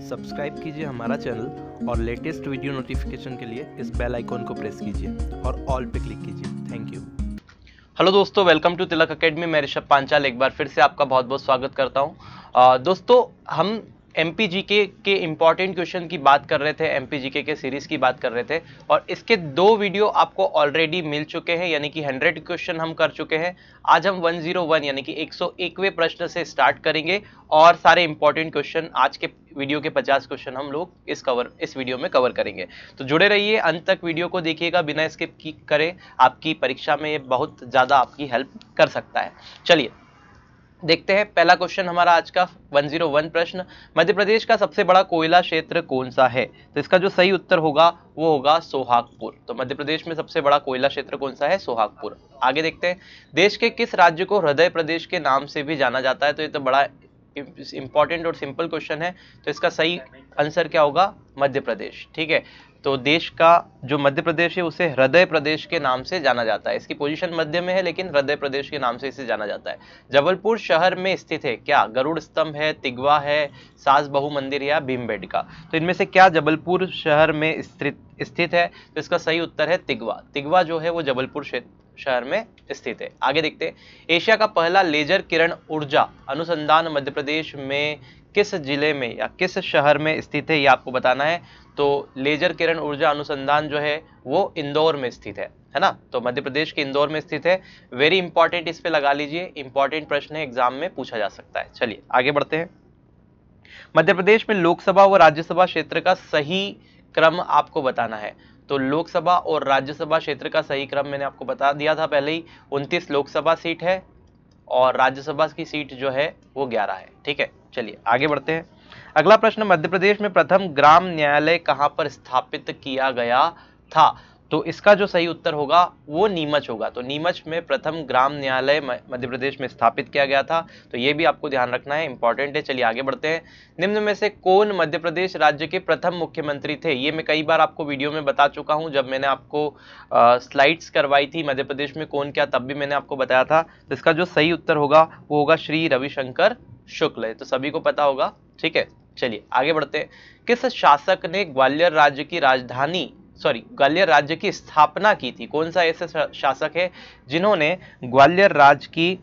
Subscribe कीजिए हमारा channel और लेटेस्ट वीडियो नोटिफिकेशन के लिए इस बेल आइकॉन को प्रेस कीजिए और ऑल पे क्लिक कीजिए। Thank you. हेलो दोस्तों, वेलकम टू तिलक एकेडमी। मैं ऋषभ पांचाल एक बार फिर से आपका बहुत बहुत स्वागत करता हूं। दोस्तों, हम एमपीजीके के इम्पॉर्टेंट क्वेश्चन की बात कर रहे थे, एमपीजीके के सीरीज की बात कर रहे थे और इसके 2 वीडियो आपको ऑलरेडी मिल चुके हैं, यानी कि 100 क्वेश्चन हम कर चुके हैं। आज हम 101 यानी कि 101वें प्रश्न से स्टार्ट करेंगे और सारे इंपॉर्टेंट क्वेश्चन आज के वीडियो के 50 क्वेश्चन हम लोग इस वीडियो में कवर करेंगे। तो जुड़े रहिए, अंत तक वीडियो को देखिएगा, बिना स्किप करें। आपकी परीक्षा में ये बहुत ज़्यादा आपकी हेल्प कर सकता है। चलिए देखते हैं, पहला क्वेश्चन हमारा आज का 101 प्रश्न, मध्य प्रदेश का सबसे बड़ा कोयला क्षेत्र कौन सा है? तो इसका जो सही उत्तर होगा वो होगा सोहागपुर। तो मध्य प्रदेश में सबसे बड़ा कोयला क्षेत्र कौन सा है? सोहागपुर। आगे देखते हैं, देश के किस राज्य को हृदय प्रदेश के नाम से भी जाना जाता है? तो ये तो बड़ा इंपॉर्टेंट और सिंपल क्वेश्चन है। तो इसका सही आंसर क्या होगा? मध्य प्रदेश। ठीक है, तो देश का जो मध्य प्रदेश है उसे हृदय प्रदेश के नाम से जाना जाता है। इसकी पोजीशन मध्य में है लेकिन हृदय प्रदेश के नाम से इसे जाना जाता है। जबलपुर शहर में स्थित है क्या? गरुड़ स्तंभ है, तिगवा है, सास बहु मंदिर या भीमबेटका? तो इनमें से क्या जबलपुर शहर में स्थित है? तो इसका सही उत्तर है तिगवा। तिगवा जो है वो जबलपुर शहर में स्थित है। आगे देखते हैं, एशिया का पहला लेजर किरण ऊर्जा अनुसंधान मध्य प्रदेश में किस जिले में या किस शहर में स्थित है? ये आपको बताना है। तो लेजर किरण ऊर्जा अनुसंधान जो है वो इंदौर में स्थित है ना? तो मध्य प्रदेश के इंदौर में स्थित है। वेरी इंपॉर्टेंट, इस पे लगा लीजिए, इंपॉर्टेंट प्रश्न है, एग्जाम में पूछा जा सकता है। चलिए आगे बढ़ते हैं। मध्य प्रदेश में लोकसभा व राज्यसभा क्षेत्र का सही क्रम आपको बताना है। तो लोकसभा और राज्यसभा क्षेत्र का सही क्रम मैंने आपको बता दिया था पहले ही। 29 लोकसभा सीट है और राज्यसभा की सीट जो है वो 11 है। ठीक है, चलिए आगे बढ़ते हैं। अगला प्रश्न, मध्य प्रदेश में प्रथम ग्राम न्यायालय कहां पर स्थापित किया गया था? तो इसका जो सही उत्तर होगा वो नीमच होगा। तो नीमच में प्रथम ग्राम न्यायालय मध्य प्रदेश में स्थापित किया गया था। तो ये भी आपको ध्यान रखना है, इंपॉर्टेंट है। चलिए आगे बढ़ते हैं। निम्न में से कौन मध्य प्रदेश राज्य के प्रथम मुख्यमंत्री थे? ये मैं कई बार आपको वीडियो में बता चुका हूं, जब मैंने आपको स्लाइड्स करवाई थी मध्य प्रदेश में कौन क्या, तब भी मैंने आपको बताया था। तो इसका जो सही उत्तर होगा वो होगा श्री रविशंकर शुक्ल। तो सभी को पता होगा। ठीक है, चलिए आगे बढ़ते हैं। किस शासक ने ग्वालियर राज्य की स्थापना की थी? कौन सा ऐसा शासक है जिन्होंने ग्वालियर राज्य की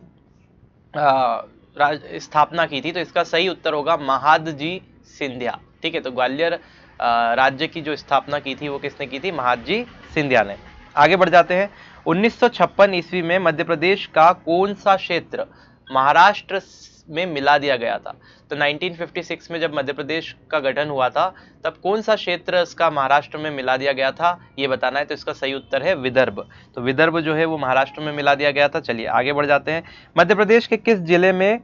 स्थापना की थी? तो इसका सही उत्तर होगा महादजी सिंधिया। ठीक है, तो ग्वालियर राज्य की जो स्थापना की थी वो किसने की थी? महादजी सिंधिया ने। आगे बढ़ जाते हैं। 1956 ईस्वी में मध्य प्रदेश का कौन सा क्षेत्र महाराष्ट्र में मिला दिया गया था? तो 1956 में जब मध्य प्रदेश का गठन हुआ था तब कौन सा क्षेत्र इसका महाराष्ट्र में मिला दिया गया था, ये बताना है। तो इसका सही उत्तर है विदर्भ। तो विदर्भ जो है वो महाराष्ट्र में मिला दिया गया था। चलिए आगे बढ़ जाते हैं। मध्य प्रदेश के किस जिले में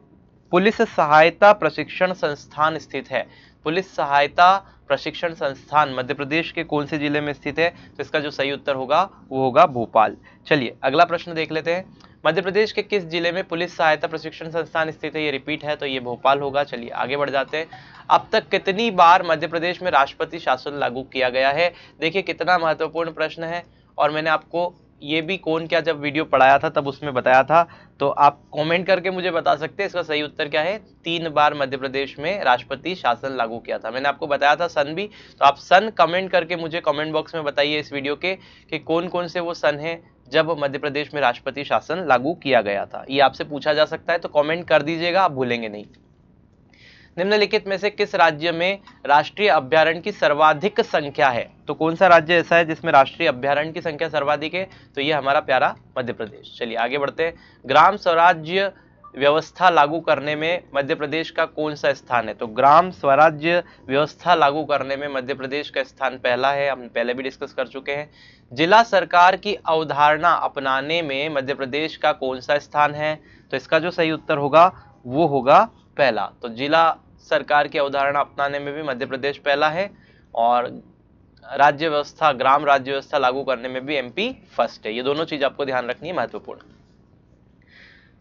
पुलिस सहायता प्रशिक्षण संस्थान स्थित है? पुलिस सहायता प्रशिक्षण संस्थान मध्य प्रदेश के कौन से जिले में स्थित है? तो इसका जो सही उत्तर होगा वो होगा भोपाल। चलिए अगला प्रश्न देख लेते हैं। मध्य प्रदेश के किस जिले में पुलिस सहायता प्रशिक्षण संस्थान स्थित है? ये रिपीट है तो ये भोपाल होगा। चलिए आगे बढ़ जाते हैं। अब तक कितनी बार मध्य प्रदेश में राष्ट्रपति शासन लागू किया गया है? देखिए कितना महत्वपूर्ण प्रश्न है, और मैंने आपको ये भी कौन क्या जब वीडियो पढ़ाया था तब उसमें बताया था। तो आप कमेंट करके मुझे बता सकते हैं इसका सही उत्तर क्या है। 3 बार मध्य प्रदेश में राष्ट्रपति शासन लागू किया था। मैंने आपको बताया था सन भी, तो आप सन कमेंट करके मुझे कमेंट बॉक्स में बताइए इस वीडियो के कि कौन कौन से वो सन है जब मध्य प्रदेश में राष्ट्रपति शासन लागू किया गया था। ये आपसे पूछा जा सकता है, तो कमेंट कर दीजिएगा, आप भूलेंगे नहीं। निम्नलिखित में से किस राज्य में राष्ट्रीय अभ्यारण्य की सर्वाधिक संख्या है? तो कौन सा राज्य ऐसा है जिसमें राष्ट्रीय अभ्यारण्य की संख्या सर्वाधिक है? तो ये हमारा प्यारा मध्य प्रदेश। चलिए आगे बढ़ते हैं। ग्राम स्वराज्य व्यवस्था लागू करने में मध्य प्रदेश का कौन सा स्थान है? तो ग्राम स्वराज्य व्यवस्था लागू करने में मध्य प्रदेश का स्थान पहला है, हम पहले भी डिस्कस कर चुके हैं। जिला सरकार की अवधारणा अपनाने में मध्य प्रदेश का कौन सा स्थान है? तो इसका जो सही उत्तर होगा वो होगा पहला। तो जिला सरकार की अवधारणा अपनाने में भी मध्य प्रदेश पहला है, और राज्य व्यवस्था, ग्राम राज्य व्यवस्था लागू करने में भी एमपी फर्स्ट है। ये दोनों चीज आपको ध्यान रखनी है, महत्वपूर्ण।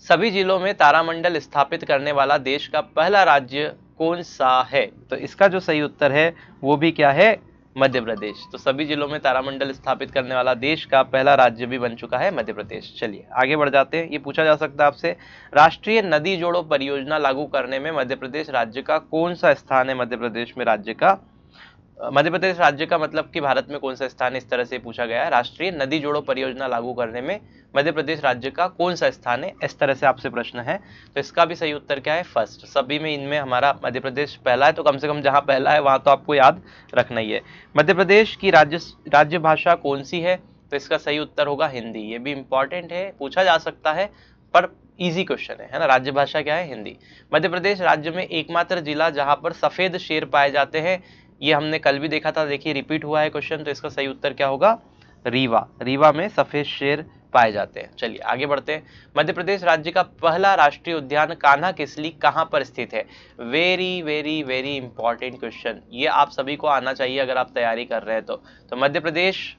सभी जिलों में तारामंडल स्थापित करने वाला देश का पहला राज्य कौन सा है? तो इसका जो सही उत्तर है वो भी क्या है? मध्य प्रदेश। तो सभी जिलों में तारामंडल स्थापित करने वाला देश का पहला राज्य भी बन चुका है मध्य प्रदेश। चलिए आगे बढ़ जाते हैं। ये पूछा जा सकता है आपसे, राष्ट्रीय नदी जोड़ो परियोजना लागू करने में मध्य प्रदेश राज्य का कौन सा स्थान है? मध्य प्रदेश में राज्य का, मध्य प्रदेश राज्य का मतलब कि भारत में कौन सा स्थान है, इस तरह से पूछा गया है। राष्ट्रीय नदी जोड़ो परियोजना लागू करने में मध्य प्रदेश राज्य का कौन सा स्थान है, इस तरह से आपसे प्रश्न है। तो इसका भी सही उत्तर क्या है? फर्स्ट। सभी में इनमें हमारा मध्य प्रदेश पहला है, तो कम से कम जहां पहला है वहां तो आपको याद रखना ही है। मध्य प्रदेश की राज्य भाषा कौन सी है? तो इसका सही उत्तर होगा हिंदी। ये भी इंपॉर्टेंट है, पूछा जा सकता है, पर इजी क्वेश्चन है ना। राज्य भाषा क्या है? हिंदी। मध्य प्रदेश राज्य में एकमात्र जिला जहां पर सफेद शेर पाए जाते हैं, ये हमने कल भी देखा था, देखिए रिपीट हुआ है क्वेश्चन। तो इसका सही उत्तर क्या होगा? रीवा। रीवा में सफेद शेर पाए जाते हैं। चलिए आगे बढ़ते हैं। मध्य प्रदेश राज्य का पहला राष्ट्रीय उद्यान कान्हा किसली कहां पर स्थित है? Very very very important question, ये आप सभी को आना चाहिए अगर आप तैयारी कर रहे हैं तो मध्य प्रदेश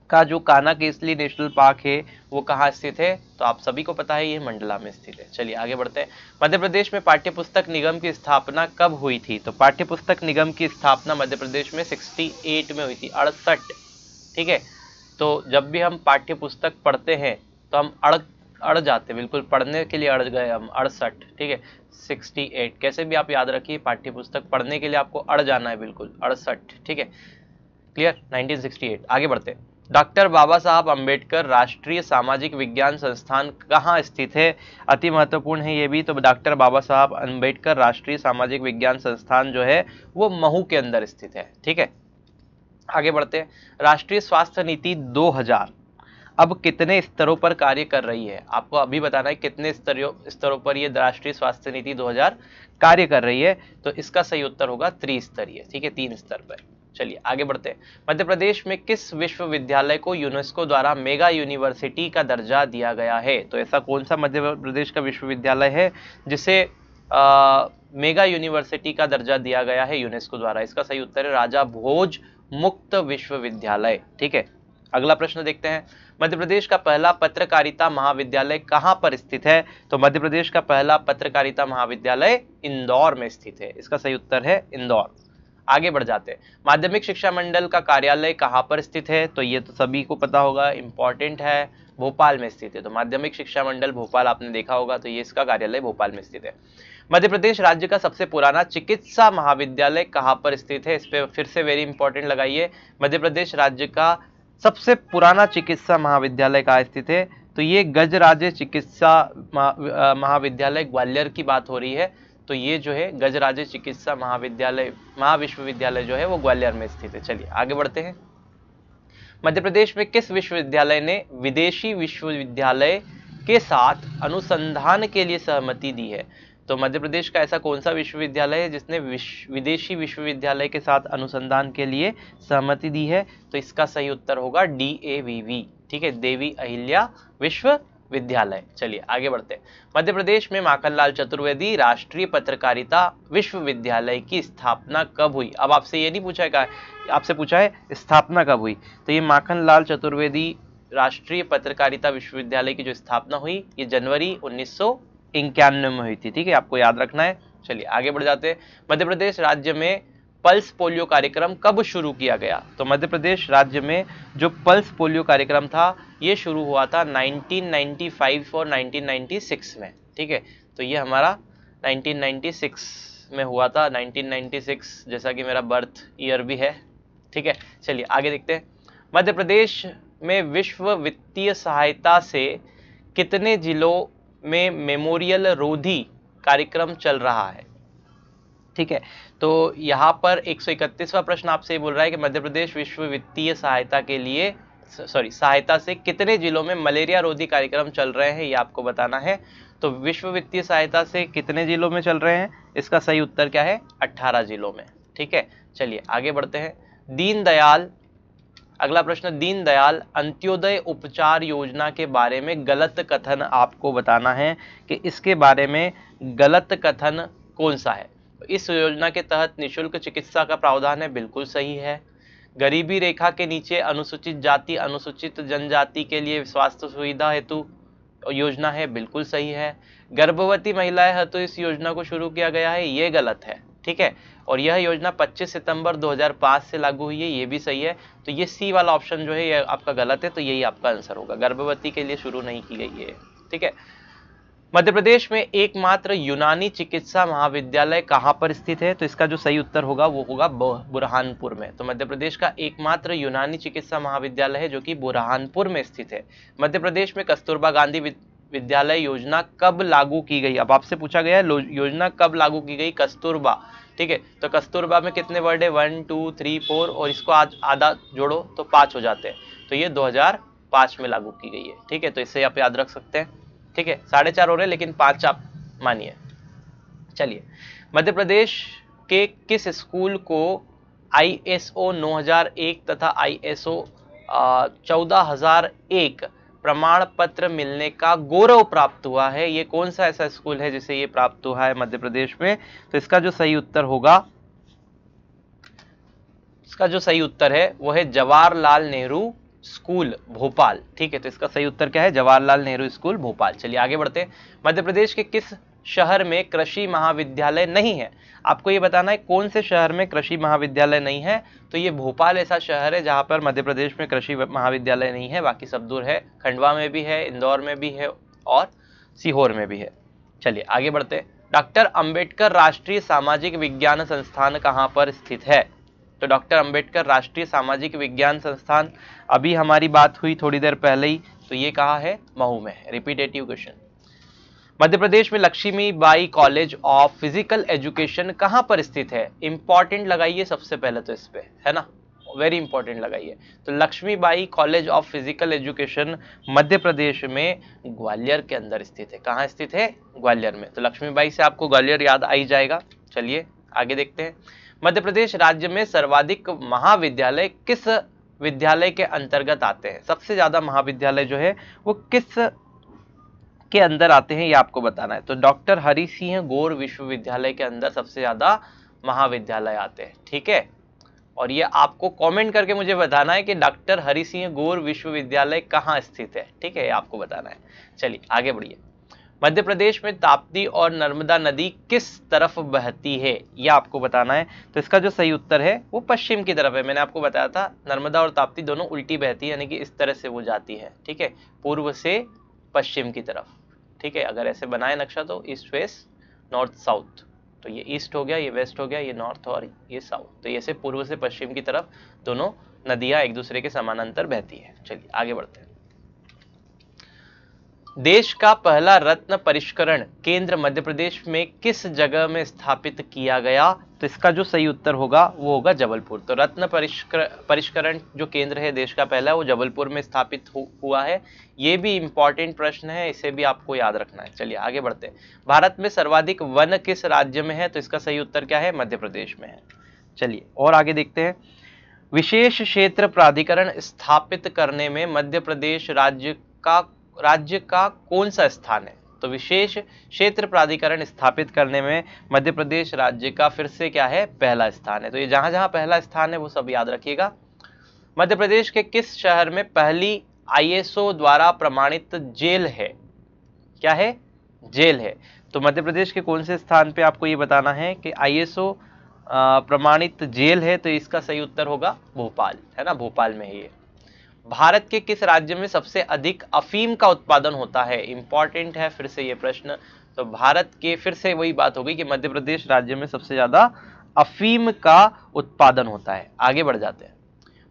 का जो कान्हा केसरी नेशनल पार्क है वो कहाँ स्थित है? तो आप सभी को पता है, ये मंडला में स्थित है। चलिए आगे बढ़ते हैं। मध्य प्रदेश में पाठ्यपुस्तक निगम की स्थापना कब हुई थी? तो पाठ्यपुस्तक निगम की स्थापना मध्य प्रदेश में 68 में हुई थी, 68। ठीक है, तो जब भी हम पाठ्यपुस्तक पढ़ते हैं तो हम अड़ जाते, बिल्कुल पढ़ने के लिए अड़ गए हम, 68। ठीक है, 68 कैसे भी आप याद रखिए, पाठ्यपुस्तक पढ़ने के लिए आपको अड़ जाना है, बिल्कुल 68। ठीक है, क्लियर, 1968। आगे बढ़ते हैं। डॉक्टर बाबा साहब अंबेडकर राष्ट्रीय सामाजिक विज्ञान संस्थान कहाँ स्थित है? अति महत्वपूर्ण है ये भी। तो डॉक्टर बाबा साहब अंबेडकर राष्ट्रीय सामाजिक विज्ञान संस्थान जो है वो महू के अंदर स्थित है। ठीक है, आगे बढ़ते हैं। राष्ट्रीय स्वास्थ्य नीति 2000 अब कितने स्तरों पर कार्य कर रही है? आपको अभी बताना है कितने स्तरों पर ये राष्ट्रीय स्वास्थ्य नीति 2000 कार्य कर रही है। तो इसका सही उत्तर होगा त्रिस्तरीय। ठीक है, 3 स्तर पर। चलिए आगे बढ़ते हैं। मध्य प्रदेश में किस विश्वविद्यालय को यूनेस्को द्वारा मेगा यूनिवर्सिटी का दर्जा दिया गया है? तो ऐसा कौन सा मध्य प्रदेश का विश्वविद्यालय है जिसे मेगा यूनिवर्सिटी का दर्जा दिया गया है यूनेस्को द्वारा? इसका सही उत्तर है राजा भोज मुक्त विश्वविद्यालय। ठीक है, अगला प्रश्न देखते हैं। मध्य प्रदेश का पहला पत्रकारिता महाविद्यालय कहां पर स्थित है? तो मध्य प्रदेश का पहला पत्रकारिता महाविद्यालय इंदौर में स्थित है। इसका सही उत्तर है इंदौर। आगे बढ़ जाते हैं। माध्यमिक शिक्षा मंडल का कार्यालय कहां पर स्थित है? तो ये तो सभी को पता होगा, इंपॉर्टेंट है, भोपाल में स्थित है। तो माध्यमिक शिक्षा मंडल भोपाल आपने देखा होगा, तो ये इसका कार्यालय भोपाल में स्थित है। मध्य प्रदेश राज्य का सबसे पुराना चिकित्सा महाविद्यालय कहां पर स्थित है? इस पे फिर से वेरी इंपॉर्टेंट लगाइए। मध्य प्रदेश राज्य का सबसे पुराना चिकित्सा महाविद्यालय कहाँ स्थित है? तो ये गजराजे चिकित्सा महाविद्यालय ग्वालियर की बात हो रही है। तो ये जो है गजराजे चिकित्सा महाविद्यालय महाविश्वविद्यालय जो है वो ग्वालियर में स्थित है। चलिए आगे बढ़ते हैं। मध्य प्रदेश में किस विश्वविद्यालय ने विदेशी विश्वविद्यालय के साथ अनुसंधान के लिए सहमति दी है? तो मध्य प्रदेश का ऐसा कौन सा विश्वविद्यालय है जिसने विदेशी विश्वविद्यालय के साथ अनुसंधान के लिए सहमति दी है? तो इसका सही उत्तर होगा DAVV। ठीक है, देवी अहिल्या विश्वविद्यालय। चलिए आगे बढ़ते हैं। मध्य प्रदेश में माखनलाल चतुर्वेदी राष्ट्रीय पत्रकारिता विश्वविद्यालय की स्थापना कब हुई? अब आपसे ये नहीं पूछा है, आपसे पूछा है स्थापना कब हुई। तो ये माखनलाल चतुर्वेदी राष्ट्रीय पत्रकारिता विश्वविद्यालय की जो स्थापना हुई, ये जनवरी 1991 में हुई थी। ठीक है, आपको याद रखना है। चलिए आगे बढ़ जाते हैं। मध्य प्रदेश राज्य में पल्स पोलियो कार्यक्रम कब शुरू किया गया? तो मध्य प्रदेश राज्य में जो पल्स पोलियो कार्यक्रम था ये शुरू हुआ था 1995 और 1996 में। ठीक है, तो ये हमारा 1996 में हुआ था, 1996 जैसा कि मेरा बर्थ ईयर भी है। ठीक है, चलिए आगे देखते हैं। मध्य प्रदेश में विश्व वित्तीय सहायता से कितने जिलों में मेमोरियल रोधी कार्यक्रम चल रहा है? ठीक है, तो यहाँ पर 131वां प्रश्न आपसे बोल रहा है कि मध्य प्रदेश विश्व वित्तीय सहायता के लिए सहायता से कितने जिलों में मलेरिया रोधी कार्यक्रम चल रहे हैं, ये आपको बताना है। तो विश्व वित्तीय सहायता से कितने जिलों में चल रहे हैं? इसका सही उत्तर क्या है? 18 जिलों में। ठीक है, चलिए आगे बढ़ते हैं। दीनदयाल, अगला प्रश्न, दीनदयाल अंत्योदय उपचार योजना के बारे में गलत कथन आपको बताना है कि इसके बारे में गलत कथन कौन सा है। इस योजना के तहत निःशुल्क चिकित्सा का प्रावधान है, बिल्कुल सही है। गरीबी रेखा के नीचे अनुसूचित जाति अनुसूचित जनजाति के लिए स्वास्थ्य सुविधा हेतु योजना है, बिल्कुल सही है। गर्भवती महिलाएं हेतु इस योजना को शुरू किया गया है, ये गलत है। ठीक है, और यह योजना 25 सितंबर 2005 से लागू हुई है, ये भी सही है। तो ये सी वाला ऑप्शन जो है ये आपका गलत है, तो यही आपका आंसर होगा, गर्भवती के लिए शुरू नहीं की गई है। ठीक है। मध्य प्रदेश में एकमात्र यूनानी चिकित्सा महाविद्यालय कहां पर स्थित है? तो इसका जो सही उत्तर होगा वो होगा बुरहानपुर में। तो मध्य प्रदेश का एकमात्र यूनानी चिकित्सा महाविद्यालय है जो कि बुरहानपुर में स्थित है। मध्य प्रदेश में कस्तूरबा गांधी विद्यालय योजना कब लागू की गई? अब आपसे पूछा गया है योजना कब लागू की गई, कस्तूरबा। ठीक है, तो कस्तूरबा में कितने वर्ड है? 1 2 3 4 और इसको आज आधा जोड़ो तो 5 हो जाते हैं। तो ये 2005 में लागू की गई है। ठीक है, तो इसे आप याद रख सकते हैं। ठीक है, 4.5 हो रहे हैं लेकिन 5 आप मानिए। चलिए, मध्य प्रदेश के किस स्कूल को ISO 9001 तथा ISO 14001 प्रमाण पत्र मिलने का गौरव प्राप्त हुआ है? ये कौन सा ऐसा स्कूल है जिसे ये प्राप्त हुआ है मध्य प्रदेश में? तो इसका जो सही उत्तर होगा, इसका जो सही उत्तर है वो है जवाहरलाल नेहरू स्कूल भोपाल। ठीक है, तो इसका सही उत्तर क्या है? जवाहरलाल नेहरू स्कूल भोपाल। चलिए आगे बढ़ते हैं। मध्य प्रदेश के किस शहर में कृषि महाविद्यालय नहीं है? आपको ये बताना है कौन से शहर में कृषि महाविद्यालय नहीं है। तो ये भोपाल ऐसा शहर है जहां पर मध्य प्रदेश में कृषि महाविद्यालय नहीं है, बाकी सब दूर है। खंडवा में भी है, इंदौर में भी है और सीहोर में भी है। चलिए आगे बढ़ते हैं। डॉक्टर अंबेडकर राष्ट्रीय सामाजिक विज्ञान संस्थान कहां पर स्थित है? तो डॉक्टर अंबेडकर राष्ट्रीय सामाजिक विज्ञान संस्थान, अभी हमारी बात हुई थोड़ी देर पहले ही, तो ये कहाँ है? महू में है। Repetitive question. मध्य प्रदेश में Lakshmibai college of physical education कहाँ पर स्थित है? इंपॉर्टेंट लगाइए सबसे पहले तो इस पे, है ना, वेरी इंपॉर्टेंट लगाइए। तो Lakshmibai college of physical education Madhya Pradesh में ग्वालियर के अंदर स्थित है। कहाँ स्थित है? ग्वालियर में। तो लक्ष्मीबाई से आपको ग्वालियर याद आ ही जाएगा। चलिए आगे देखते हैं। मध्य प्रदेश राज्य में सर्वाधिक महाविद्यालय किस विद्यालय के अंतर्गत आते हैं? सबसे ज्यादा महाविद्यालय जो है वो किस के अंदर आते हैं, ये आपको बताना है। तो डॉक्टर हरि सिंह गौर विश्वविद्यालय के अंदर सबसे ज्यादा महाविद्यालय आते हैं। ठीक है, और ये आपको कमेंट करके मुझे बताना है कि डॉक्टर हरि सिंह गौर विश्वविद्यालय कहाँ स्थित है। ठीक है, ये आपको बताना है। चलिए आगे बढ़िए। मध्य प्रदेश में ताप्ती और नर्मदा नदी किस तरफ बहती है? यह आपको बताना है। तो इसका जो सही उत्तर है वो पश्चिम की तरफ है। मैंने आपको बताया था नर्मदा और ताप्ती दोनों उल्टी बहती है, यानी कि इस तरह से वो जाती है। ठीक है, पूर्व से पश्चिम की तरफ। ठीक है, अगर ऐसे बनाए नक्शा तो ईस्ट वेस्ट नॉर्थ साउथ, तो ये ईस्ट हो गया, ये वेस्ट हो गया, ये नॉर्थ और ये साउथ। तो ऐसे पूर्व से पश्चिम की तरफ दोनों नदियां एक दूसरे के समानांतर बहती है। चलिए आगे बढ़ते हैं। देश का पहला रत्न परिष्करण केंद्र मध्य प्रदेश में किस जगह में स्थापित किया गया? तो इसका जो सही उत्तर होगा वो होगा जबलपुर। तो रत्न परिष्करण जो केंद्र है देश का पहला, वो जबलपुर में स्थापित हुआ है। ये भी इंपॉर्टेंट प्रश्न है, इसे भी आपको याद रखना है। चलिए आगे बढ़ते हैं। भारत में सर्वाधिक वन किस राज्य में है? तो इसका सही उत्तर क्या है? मध्य प्रदेश में है। चलिए और आगे देखते हैं। विशेष क्षेत्र प्राधिकरण स्थापित करने में मध्य प्रदेश राज्य का कौन सा स्थान है? तो विशेष क्षेत्र प्राधिकरण स्थापित करने में मध्य प्रदेश राज्य का फिर से क्या है? पहला स्थान है। तो ये जहां जहां पहला स्थान है वो सब याद रखिएगा। मध्य प्रदेश के किस शहर में पहली ISO द्वारा प्रमाणित जेल है? क्या है? जेल है। तो मध्य प्रदेश के कौन से स्थान पे आपको ये बताना है कि ISO प्रमाणित जेल है? तो इसका सही उत्तर होगा भोपाल, है ना, भोपाल में है ये। भारत के किस राज्य में सबसे अधिक अफीम का उत्पादन होता है? इंपॉर्टेंट है फिर से ये प्रश्न। तो भारत के, फिर से वही बात होगी कि मध्य प्रदेश राज्य में सबसे ज्यादा अफीम का उत्पादन होता है। आगे बढ़ जाते हैं।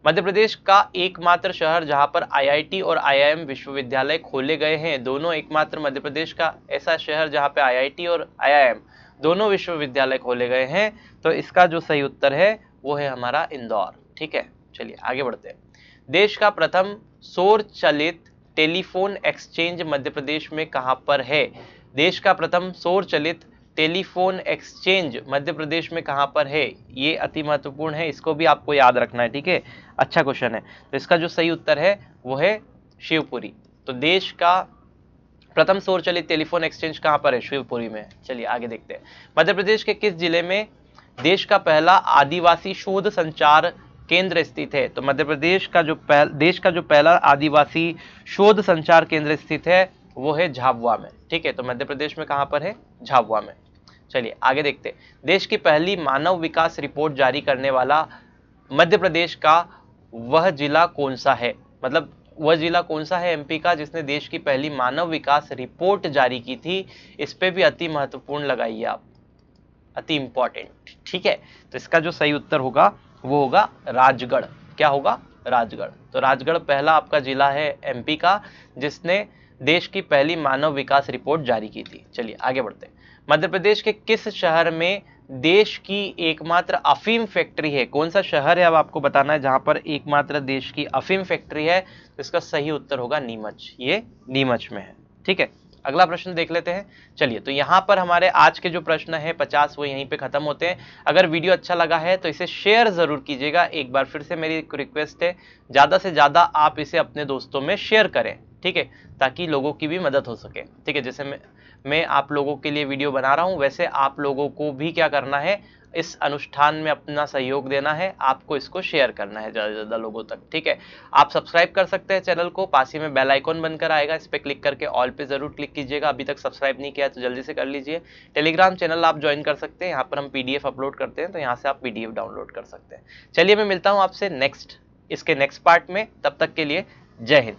मध्य प्रदेश का एकमात्र शहर जहां पर IIT और IIM विश्वविद्यालय खोले गए हैं, दोनों एकमात्र मध्य प्रदेश का ऐसा शहर जहां पे IIT और IIM दोनों विश्वविद्यालय खोले गए हैं, तो इसका जो सही उत्तर है वो है हमारा इंदौर। ठीक है, चलिए आगे बढ़ते हैं। देश का प्रथम सौर चलित टेलीफोन एक्सचेंज मध्य प्रदेश में कहां पर है? देश का प्रथम सौर चलित टेलीफोन एक्सचेंज मध्य प्रदेश में कहां पर है? ये अति महत्वपूर्ण है, इसको भी आपको याद रखना है। ठीक है, अच्छा क्वेश्चन है। तो इसका जो सही उत्तर है वो है शिवपुरी। तो देश का प्रथम सौर चलित टेलीफोन एक्सचेंज कहां पर है? शिवपुरी में। चलिए आगे देखते हैं। मध्य प्रदेश के किस जिले में देश का पहला आदिवासी शोध संचार केंद्र स्थित है? तो मध्य प्रदेश का देश का जो पहला आदिवासी शोध संचार केंद्र स्थित है वो है झाबुआ में। ठीक है, तो मध्य प्रदेश में कहां पर है? झाबुआ में। चलिए आगे देखते हैं। देश की पहली मानव विकास रिपोर्ट जारी करने वाला मध्य प्रदेश का वह जिला कौन सा है, मतलब वह जिला कौन सा है एमपी का जिसने देश की पहली मानव विकास रिपोर्ट जारी की थी। इस पे भी अति महत्वपूर्ण लगाइए आप, अति इंपॉर्टेंट। ठीक है, तो इसका जो सही उत्तर होगा वो होगा राजगढ़। क्या होगा? राजगढ़। तो राजगढ़ पहला आपका जिला है एमपी का जिसने देश की पहली मानव विकास रिपोर्ट जारी की थी। चलिए आगे बढ़ते हैं। मध्य प्रदेश के किस शहर में देश की एकमात्र अफीम फैक्ट्री है? कौन सा शहर है अब आपको बताना है जहां पर एकमात्र देश की अफीम फैक्ट्री है। तो इसका सही उत्तर होगा नीमच। ये नीमच में है। ठीक है, अगला प्रश्न देख लेते हैं। चलिए, तो यहाँ पर हमारे आज के जो प्रश्न है 50 वो यहीं पे खत्म होते हैं। अगर वीडियो अच्छा लगा है तो इसे शेयर जरूर कीजिएगा। एक बार फिर से मेरी एक रिक्वेस्ट है, ज्यादा से ज्यादा आप इसे अपने दोस्तों में शेयर करें। ठीक है, ताकि लोगों की भी मदद हो सके। ठीक है, जैसे मैं आप लोगों के लिए वीडियो बना रहा हूं वैसे आप लोगों को भी क्या करना है, इस अनुष्ठान में अपना सहयोग देना है। आपको इसको शेयर करना है ज्यादा से ज्यादा लोगों तक। ठीक है, आप सब्सक्राइब कर सकते हैं चैनल को, पास ही में बेल आइकॉन बनकर आएगा, इस पर क्लिक करके ऑल पे जरूर क्लिक कीजिएगा। अभी तक सब्सक्राइब नहीं किया है तो जल्दी से कर लीजिए। टेलीग्राम चैनल आप ज्वाइन कर सकते हैं, यहाँ पर हम पीडीएफ अपलोड करते हैं, तो यहाँ से आप पीडीएफ डाउनलोड कर सकते हैं। चलिए, मैं मिलता हूँ आपसे इसके नेक्स्ट पार्ट में। तब तक के लिए जय हिंद।